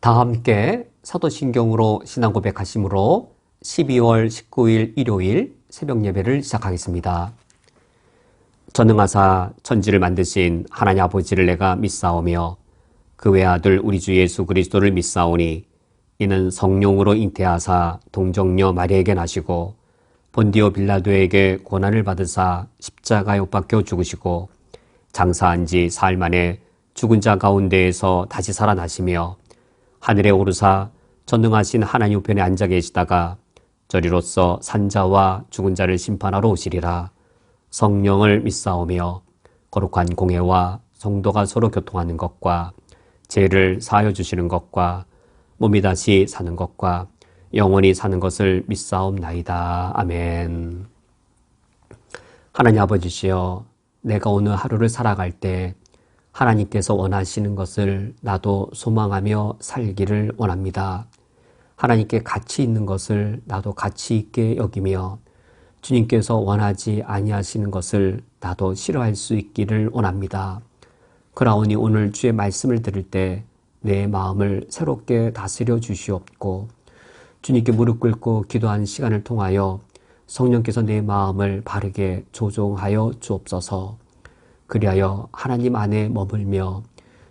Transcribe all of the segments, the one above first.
다 함께 사도신경으로 신앙 고백하심으로 12월 19일 일요일 새벽 예배를 시작하겠습니다. 전능하사 천지를 만드신 하나님 아버지를 내가 믿사오며 그 외아들 우리 주 예수 그리스도를 믿사오니 이는 성령으로 잉태하사 동정녀 마리아에게 나시고 본디오 빌라도에게 고난을 받으사 십자가에 못 박혀 죽으시고 장사한 지 사흘 만에 죽은 자 가운데에서 다시 살아나시며 하늘에 오르사 전능하신 하나님 우편에 앉아 계시다가 저리로서 산자와 죽은 자를 심판하러 오시리라. 성령을 믿사오며 거룩한 공회와 성도가 서로 교통하는 것과 죄를 사하여 주시는 것과 몸이 다시 사는 것과 영원히 사는 것을 믿사옵나이다. 아멘. 하나님 아버지시여, 내가 오늘 하루를 살아갈 때 하나님께서 원하시는 것을 나도 소망하며 살기를 원합니다. 하나님께 가치 있는 것을 나도 가치 있게 여기며 주님께서 원하지 아니하시는 것을 나도 싫어할 수 있기를 원합니다. 그러하오니 오늘 주의 말씀을 들을 때 내 마음을 새롭게 다스려 주시옵고 주님께 무릎 꿇고 기도한 시간을 통하여 성령께서 내 마음을 바르게 조종하여 주옵소서. 그리하여 하나님 안에 머물며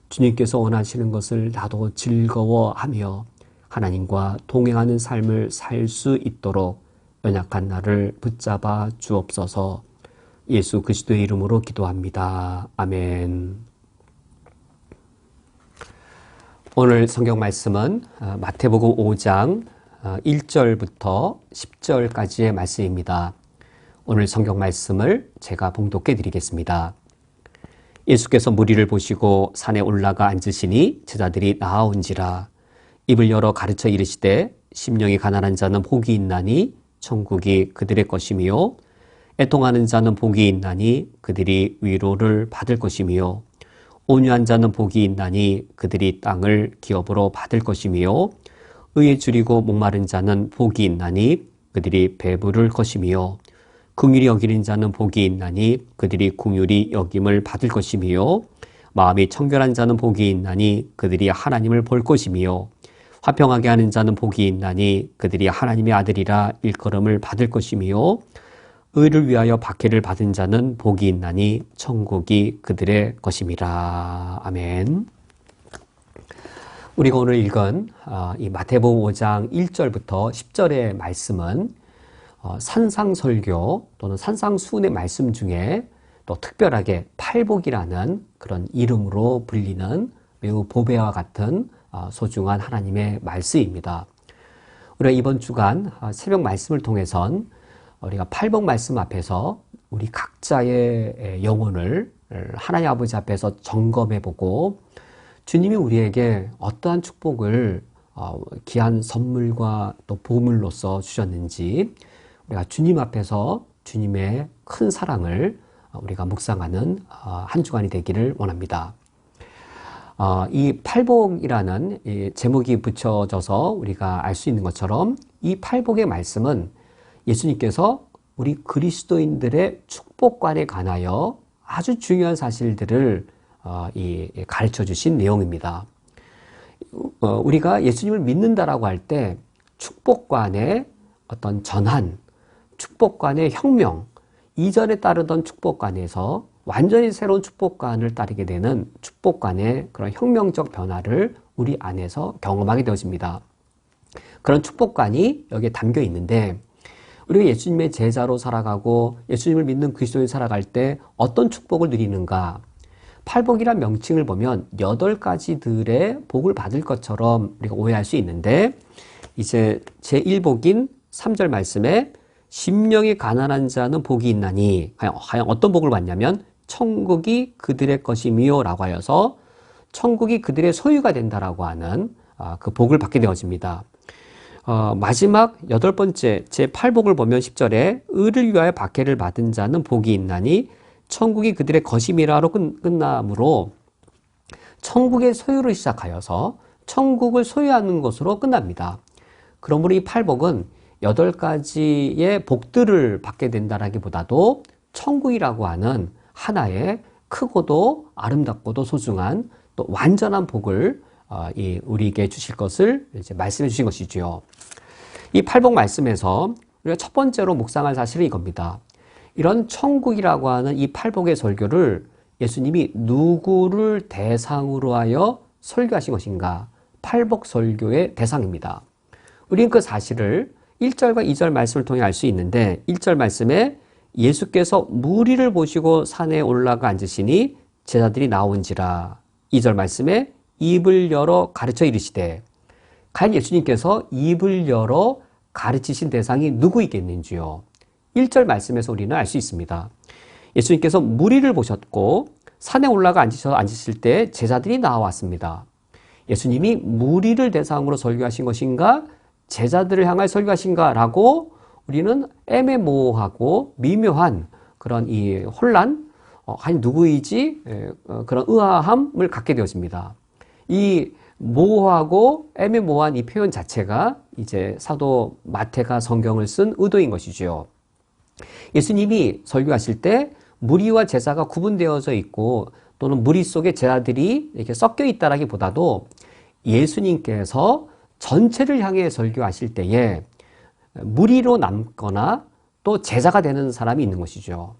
주님께서 원하시는 것을 나도 즐거워하며 하나님과 동행하는 삶을 살 수 있도록 연약한 나를 붙잡아 주옵소서. 예수 그리스도의 이름으로 기도합니다. 아멘. 오늘 성경 말씀은 마태복음 5장 1절부터 10절까지의 말씀입니다. 오늘 성경 말씀을 제가 봉독해 드리겠습니다. 예수께서 무리를 보시고 산에 올라가 앉으시니 제자들이 나아온지라. 입을 열어 가르쳐 이르시되 심령이 가난한 자는 복이 있나니 천국이 그들의 것이며 애통하는 자는 복이 있나니 그들이 위로를 받을 것이며 온유한 자는 복이 있나니 그들이 땅을 기업으로 받을 것이며 의에 줄이고 목마른 자는 복이 있나니 그들이 배부를 것이며 긍휼히 여기는 자는 복이 있나니 그들이 긍휼히 여김을 받을 것이며 마음이 청결한 자는 복이 있나니 그들이 하나님을 볼 것이며 화평하게 하는 자는 복이 있나니 그들이 하나님의 아들이라 일컬음을 받을 것이며 의를 위하여 박해를 받은 자는 복이 있나니 천국이 그들의 것임이라. 아멘. 우리가 오늘 읽은 이 마태복음 5장 1절부터 10절의 말씀은 산상설교 또는 산상수훈의 말씀 중에 또 특별하게 팔복이라는 그런 이름으로 불리는 매우 보배와 같은 소중한 하나님의 말씀입니다. 우리가 이번 주간 새벽 말씀을 통해선 우리가 팔복 말씀 앞에서 우리 각자의 영혼을 하나님 아버지 앞에서 점검해보고 주님이 우리에게 어떠한 축복을 귀한 선물과 또 보물로서 주셨는지 우리가 주님 앞에서 주님의 큰 사랑을 우리가 묵상하는 한 주간이 되기를 원합니다. 이 팔복이라는 이 제목이 붙여져서 우리가 알 수 있는 것처럼 이 팔복의 말씀은 예수님께서 우리 그리스도인들의 축복관에 관하여 아주 중요한 사실들을 가르쳐 주신 내용입니다. 우리가 예수님을 믿는다라고 할 때 축복관의 어떤 전환, 축복관의 혁명, 이전에 따르던 축복관에서 완전히 새로운 축복관을 따르게 되는 축복관의 그런 혁명적 변화를 우리 안에서 경험하게 되어집니다. 그런 축복관이 여기에 담겨 있는데 우리가 예수님의 제자로 살아가고 예수님을 믿는 그리스도인 살아갈 때 어떤 축복을 누리는가? 팔복이란 명칭을 보면 8가지들의 복을 받을 것처럼 우리가 오해할 수 있는데 이제 제1복인 3절 말씀에 심령이 가난한 자는 복이 있나니 과연 어떤 복을 받냐면 천국이 그들의 것이며 라고 하여서 천국이 그들의 소유가 된다라고 하는 그 복을 받게 되어집니다. 마지막 8번째 제8복을 보면 10절에 의를 위하여 박해를 받은 자는 복이 있나니 천국이 그들의 것임이라로 끝나므로 천국의 소유를 시작하여서 천국을 소유하는 것으로 끝납니다. 그러므로 이 팔복은 8가지의 복들을 받게 된다라기보다도 천국이라고 하는 하나의 크고도 아름답고도 소중한 또 완전한 복을 우리에게 주실 것을 이제 말씀해 주신 것이지요. 이 팔복 말씀에서 우리가 첫 번째로 묵상할 사실은 이겁니다. 이런 천국이라고 하는 이 팔복의 설교를 예수님이 누구를 대상으로 하여 설교하신 것인가? 팔복 설교의 대상입니다. 우리는 그 사실을 1절과 2절 말씀을 통해 알 수 있는데 1절 말씀에 예수께서 무리를 보시고 산에 올라가 앉으시니 제자들이 나온지라. 2절 말씀에 입을 열어 가르쳐 이르시되. 과연 예수님께서 입을 열어 가르치신 대상이 누구이겠는지요? 1절 말씀에서 우리는 알 수 있습니다. 예수님께서 무리를 보셨고 산에 올라가 앉으실 때 제자들이 나왔습니다. 예수님이 무리를 대상으로 설교하신 것인가? 제자들을 향해 설교하신가? 라고 우리는 애매모호하고 미묘한 그런 이 혼란, 아니 누구이지? 그런 의아함을 갖게 되었습니다. 이 모호하고 애매모호한 이 표현 자체가 이제 사도 마태가 성경을 쓴 의도인 것이죠. 예수님이 설교하실 때 무리와 제자가 구분되어져 있고 또는 무리 속에 제자들이 이렇게 섞여 있다라기보다도 예수님께서 전체를 향해 설교하실 때에 무리로 남거나 또 제자가 되는 사람이 있는 것이죠.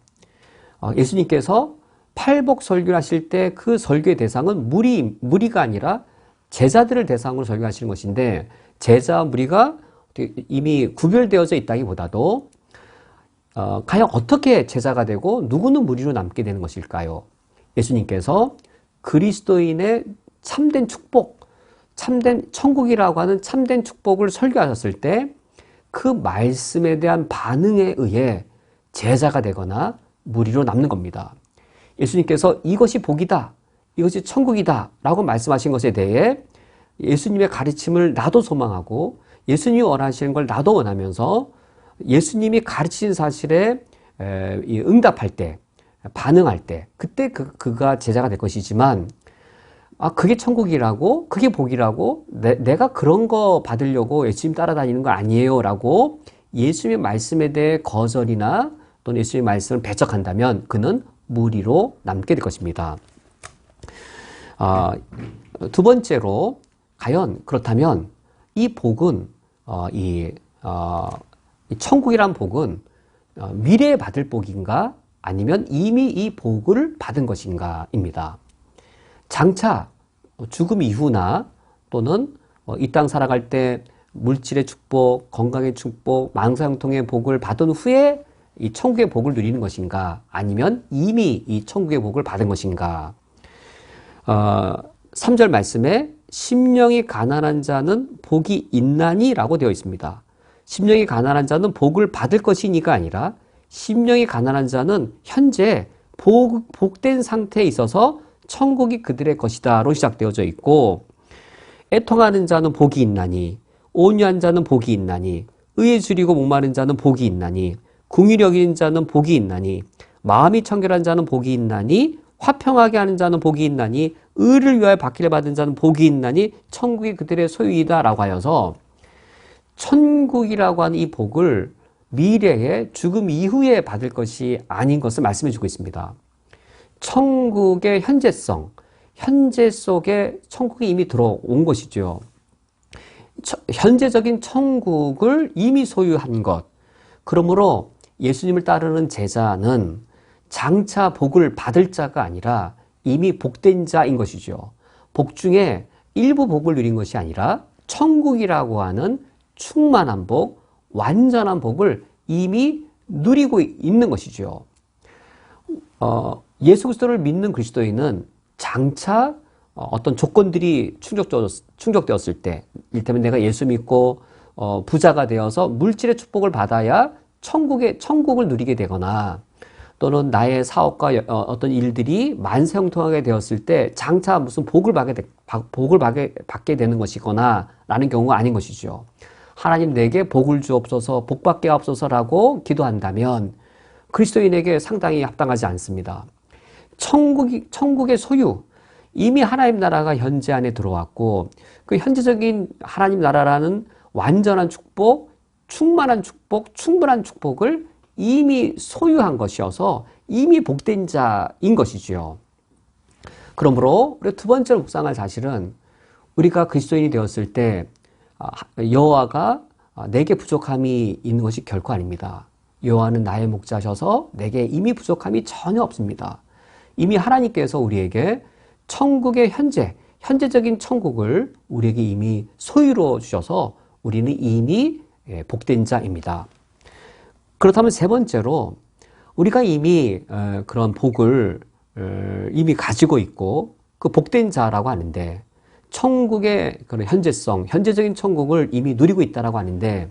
예수님께서 팔복 설교를 하실 때 그 설교의 대상은 무리가 아니라 제자들을 대상으로 설교하시는 것인데 제자와 무리가 이미 구별되어져 있다기보다도 과연 어떻게 제자가 되고 누구는 무리로 남게 되는 것일까요? 예수님께서 그리스도인의 참된 축복, 참된 천국이라고 하는 참된 축복을 설교하셨을 때 그 말씀에 대한 반응에 의해 제자가 되거나 무리로 남는 겁니다. 예수님께서 이것이 복이다, 이것이 천국이다 라고 말씀하신 것에 대해 예수님의 가르침을 나도 소망하고 예수님이 원하시는 걸 나도 원하면서 예수님이 가르치신 사실에 응답할 때, 반응할 때 그때 그가 제자가 될 것이지만 그게 천국이라고 그게 복이라고 내가 그런 거 받으려고 예수님 따라다니는 거 아니에요 라고 예수님의 말씀에 대해 거절이나 또는 예수님의 말씀을 배척한다면 그는 무리로 남게 될 것입니다. 두 번째로 과연 그렇다면 이 복은 이 천국이란 복은 미래에 받을 복인가 아니면 이미 이 복을 받은 것인가 입니다. 장차 죽음 이후나 또는 이 땅 살아갈 때 물질의 축복, 건강의 축복, 망상통의 복을 받은 후에 이 천국의 복을 누리는 것인가 아니면 이미 이 천국의 복을 받은 것인가. 3절 말씀에 심령이 가난한 자는 복이 있나니 라고 되어 있습니다. 심령이 가난한 자는 복을 받을 것이니가 아니라 심령이 가난한 자는 현재 복된 상태에 있어서 천국이 그들의 것이다로 시작되어져 있고 애통하는 자는 복이 있나니 온유한 자는 복이 있나니 의에 줄이고 목마른 자는 복이 있나니 궁휼히 여기는 자는 복이 있나니 마음이 청결한 자는 복이 있나니 화평하게 하는 자는 복이 있나니 의를 위하여 받기를 받은 자는 복이 있나니 천국이 그들의 소유이다 라고 하여서 천국이라고 하는 이 복을 미래에 죽음 이후에 받을 것이 아닌 것을 말씀해 주고 있습니다. 천국의 현재성, 현재 속에 천국이 이미 들어온 것이죠. 현재적인 천국을 이미 소유한 것. 그러므로 예수님을 따르는 제자는 장차 복을 받을 자가 아니라 이미 복된 자인 것이죠. 복 중에 일부 복을 누린 것이 아니라 천국이라고 하는 충만한 복, 완전한 복을 이미 누리고 있는 것이죠. 예수 그리스도를 믿는 그리스도인은 장차 어떤 조건들이 충족되었을 때, 이를테면 내가 예수 믿고 부자가 되어서 물질의 축복을 받아야 천국을 누리게 되거나 또는 나의 사업과 어떤 일들이 만사형통하게 되었을 때 장차 무슨 복을 받게 되는 것이거나 라는 경우가 아닌 것이죠. 하나님 내게 복을 주옵소서, 복받게 하옵소서라고 기도한다면 그리스도인에게 상당히 합당하지 않습니다. 천국의 소유, 이미 하나님 나라가 현재 안에 들어왔고 그 현재적인 하나님 나라라는 완전한 축복, 충만한 축복, 충분한 축복을 이미 소유한 것이어서 이미 복된 자인 것이지요. 그러므로 우리가 두 번째로 묵상할 사실은 우리가 그리스도인이 되었을 때 여호와가 내게 부족함이 있는 것이 결코 아닙니다. 여호와는 나의 목자셔서 내게 이미 부족함이 전혀 없습니다. 이미 하나님께서 우리에게 천국의 현재적인 천국을 우리에게 이미 소유로 주셔서 우리는 이미 복된 자입니다. 그렇다면 세 번째로 우리가 이미 그런 복을 이미 가지고 있고 그 복된 자라고 하는데 천국의 그런 현재적인 천국을 이미 누리고 있다라고 하는데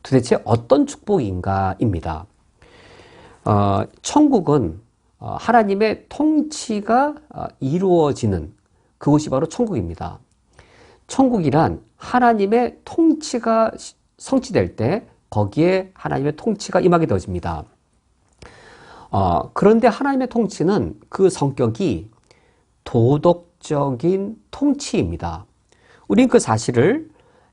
도대체 어떤 축복인가입니다. 천국은 하나님의 통치가 이루어지는 그곳이 바로 천국입니다. 천국이란 하나님의 통치가 성취될 때 거기에 하나님의 통치가 임하게 되어집니다. 그런데 하나님의 통치는 그 성격이 도덕적인 통치입니다. 우린 그 사실을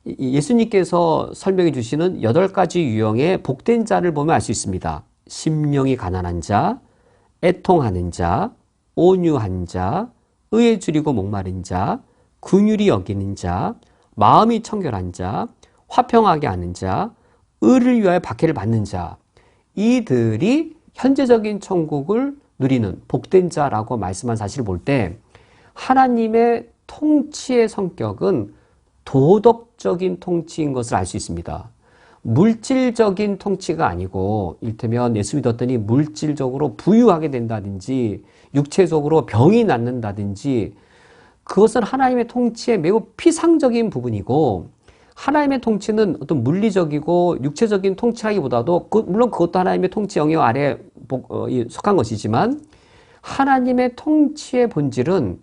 예수님께서 설명해 주시는 8가지 유형의 복된 자를 보면 알 수 있습니다. 심령이 가난한 자, 애통하는 자, 온유한 자, 의에 줄이고 목마른 자, 긍휼히 여기는 자, 마음이 청결한 자, 화평하게 하는 자, 의를 위하여 박해를 받는 자, 이들이 현재적인 천국을 누리는 복된 자라고 말씀한 사실을 볼 때 하나님의 통치의 성격은 도덕적인 통치인 것을 알 수 있습니다. 물질적인 통치가 아니고 이를테면 예수 믿었더니 물질적으로 부유하게 된다든지 육체적으로 병이 낫는다든지 그것은 하나님의 통치의 매우 피상적인 부분이고 하나님의 통치는 어떤 물리적이고 육체적인 통치라기보다도 물론 그것도 하나님의 통치 영역 아래에 속한 것이지만 하나님의 통치의 본질은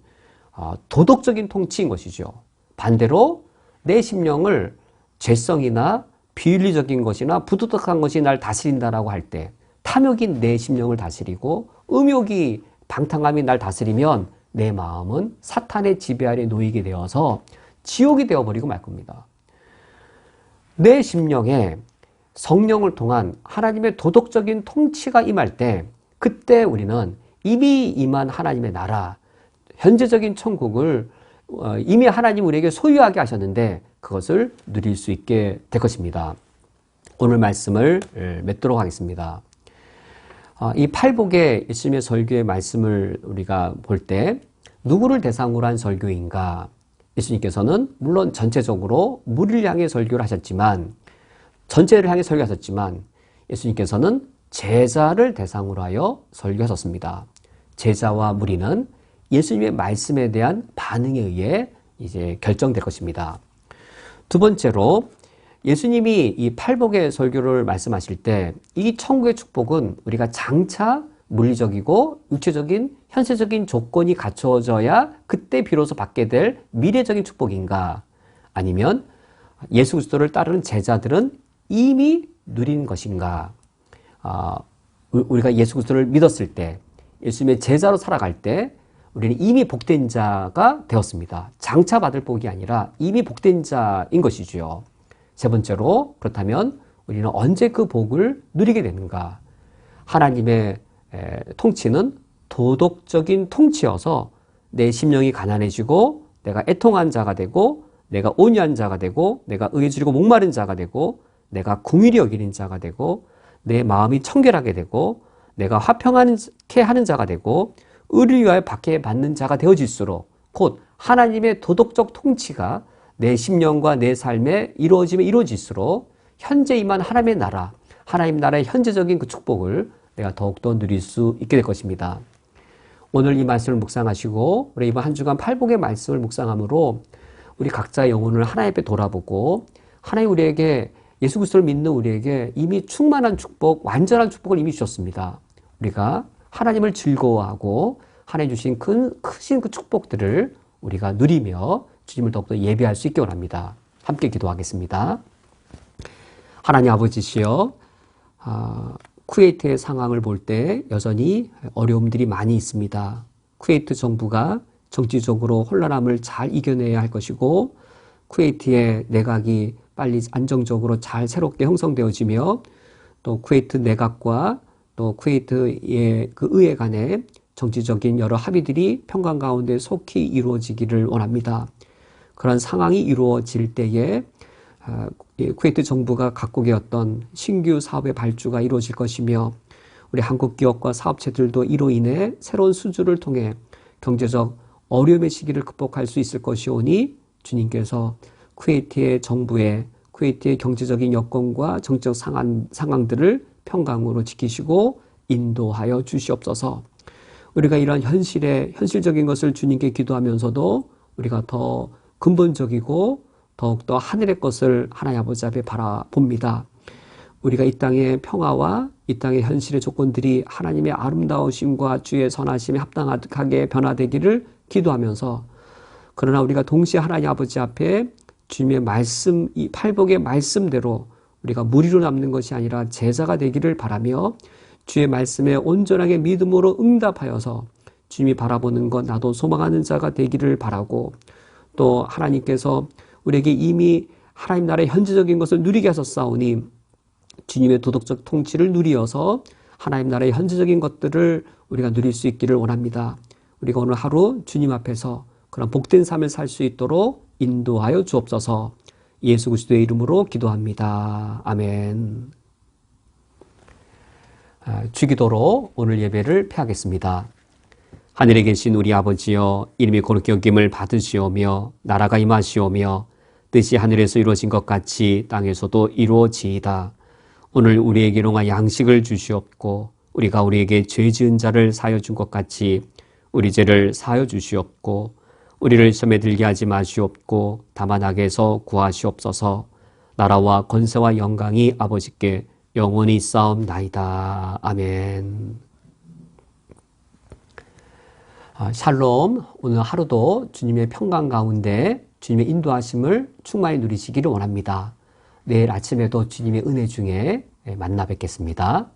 도덕적인 통치인 것이죠. 반대로 내 심령을 죄성이나 비윤리적인 것이나 부도덕한 것이 날 다스린다라고 할 때 탐욕이 내 심령을 다스리고 음욕이 방탕함이 날 다스리면 내 마음은 사탄의 지배 아래 놓이게 되어서 지옥이 되어버리고 말 겁니다. 내 심령에 성령을 통한 하나님의 도덕적인 통치가 임할 때 그때 우리는 이미 임한 하나님의 나라, 현재적인 천국을 이미 하나님 우리에게 소유하게 하셨는데 그것을 누릴 수 있게 될 것입니다. 오늘 말씀을 맺도록 하겠습니다. 이 팔복의 예수님의 설교의 말씀을 우리가 볼 때 누구를 대상으로 한 설교인가? 예수님께서는 물론 전체적으로 무리를 향해 설교를 하셨지만 전체를 향해 설교하셨지만 예수님께서는 제자를 대상으로 하여 설교하셨습니다. 제자와 무리는 예수님의 말씀에 대한 반응에 의해 이제 결정될 것입니다. 두 번째로 예수님이 이 팔복의 설교를 말씀하실 때 이 천국의 축복은 우리가 장차 물리적이고 육체적인 현세적인 조건이 갖춰져야 그때 비로소 받게 될 미래적인 축복인가? 아니면 예수 그리스도를 따르는 제자들은 이미 누린 것인가? 우리가 예수 그리스도를 믿었을 때 예수님의 제자로 살아갈 때 우리는 이미 복된 자가 되었습니다. 장차 받을 복이 아니라 이미 복된 자인 것이지요. 세 번째로 그렇다면 우리는 언제 그 복을 누리게 되는가? 하나님의 통치는 도덕적인 통치여서 내 심령이 가난해지고 내가 애통한 자가 되고 내가 온유한 자가 되고 내가 의에 줄이고 목마른 자가 되고 내가 긍휼히 여기는 자가 되고 내 마음이 청결하게 되고 내가 화평하게 하는 자가 되고 의를 위하여 박해받는 자가 되어질수록 곧 하나님의 도덕적 통치가 내 심령과 내 삶에 이루어질수록 현재 임한 하나님의 나라, 하나님 나라의 현재적인 그 축복을 내가 더욱더 누릴 수 있게 될 것입니다. 오늘 이 말씀을 묵상하시고 우리 이번 한 주간 팔복의 말씀을 묵상함으로 우리 각자의 영혼을 하나님 앞에 돌아보고 하나님 우리에게 예수 그리스도를 믿는 우리에게 이미 충만한 축복, 완전한 축복을 이미 주셨습니다. 우리가 하나님을 즐거워하고 하나님 주신 크신 그 축복들을 우리가 누리며 주님을 더욱더 예배할 수 있게 원합니다. 함께 기도하겠습니다. 하나님 아버지시여, 쿠웨이트의 상황을 볼 때 여전히 어려움들이 많이 있습니다. 쿠웨이트 정부가 정치적으로 혼란함을 잘 이겨내야 할 것이고 쿠웨이트의 내각이 빨리 안정적으로 잘 새롭게 형성되어지며 또 쿠웨이트 내각과 또 쿠웨이트의 그 의회 간의 정치적인 여러 합의들이 평강 가운데 속히 이루어지기를 원합니다. 그런 상황이 이루어질 때에 쿠웨이트 정부가 각국의 어떤 신규 사업의 발주가 이루어질 것이며 우리 한국 기업과 사업체들도 이로 인해 새로운 수주를 통해 경제적 어려움의 시기를 극복할 수 있을 것이오니 주님께서 쿠웨이트의 정부의 쿠웨이트의 경제적인 여건과 정적 상황들을 평강으로 지키시고 인도하여 주시옵소서. 우리가 이런 현실적인 것을 주님께 기도하면서도 우리가 더 근본적이고 더욱더 하늘의 것을 하나님 아버지 앞에 바라봅니다. 우리가 이 땅의 평화와 이 땅의 현실의 조건들이 하나님의 아름다우심과 주의 선하심에 합당하게 변화되기를 기도하면서 그러나 우리가 동시에 하나님 아버지 앞에 주님의 말씀, 이 팔복의 말씀대로 우리가 무리로 남는 것이 아니라 제자가 되기를 바라며 주의 말씀에 온전하게 믿음으로 응답하여서 주님이 바라보는 것 나도 소망하는 자가 되기를 바라고 또 하나님께서 우리에게 이미 하나님 나라의 현재적인 것을 누리게 하셨사오니 주님의 도덕적 통치를 누리어서 하나님 나라의 현재적인 것들을 우리가 누릴 수 있기를 원합니다. 우리가 오늘 하루 주님 앞에서 그런 복된 삶을 살 수 있도록 인도하여 주옵소서. 예수 그리스도의 이름으로 기도합니다. 아멘. 주기도로 오늘 예배를 폐하겠습니다. 하늘에 계신 우리 아버지여, 이름이 거룩히 여김을 받으시오며 나라가 임하시오며 뜻이 하늘에서 이루어진 것 같이 땅에서도 이루어지이다. 오늘 우리에게 일용할 양식을 주시옵고 우리가 우리에게 죄 지은 자를 사하여 준 것 같이 우리 죄를 사하여 주시옵고 우리를 시험에 들게 하지 마시옵고 다만 악에서 구하시옵소서. 나라와 권세와 영광이 아버지께 영원히 싸움나이다. 아멘. 샬롬. 오늘 하루도 주님의 평강 가운데 주님의 인도하심을 충만히 누리시기를 원합니다. 내일 아침에도 주님의 은혜 중에 만나 뵙겠습니다.